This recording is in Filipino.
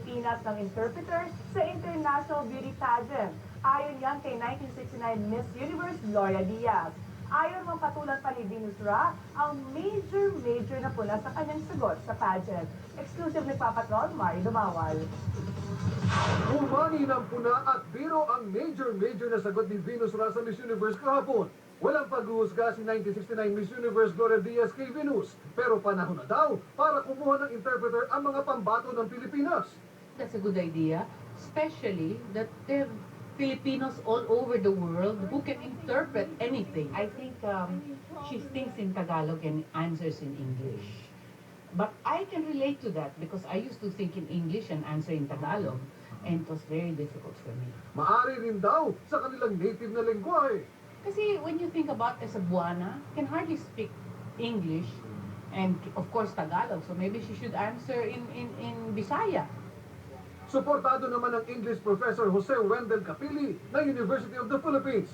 Pilipinas ng interpreter sa International Beauty Pageant. Ayon yan kay 1969 Miss Universe Gloria Diaz. Ayon mang patulan pa ni Venus Ra ang major na pula sa kanyang sagot sa pageant. Exclusive ni Papatrol, Mari Dumawal. Umani ng puna at biro ang major na sagot ni Venus Ra sa Miss Universe kahapon. Walang paghuhusga si 1969 Miss Universe Gloria Diaz kay Venus, pero panahon na daw para kumuha ng interpreter ang mga pambato ng Pilipinas. That's a good idea, especially that there are Filipinos all over the world who can interpret anything. I think she thinks in Tagalog and answers in English. But I can relate to that because I used to think in English and answer in Tagalog, and it was very difficult for me. Maari rin daw sa kanilang native na lengguwahe. Kasi when you think about a Cebuana, can hardly speak English and of course Tagalog, so maybe she should answer in Bisaya. Suportado naman ng English professor Jose Wendell Capili ng University of the Philippines.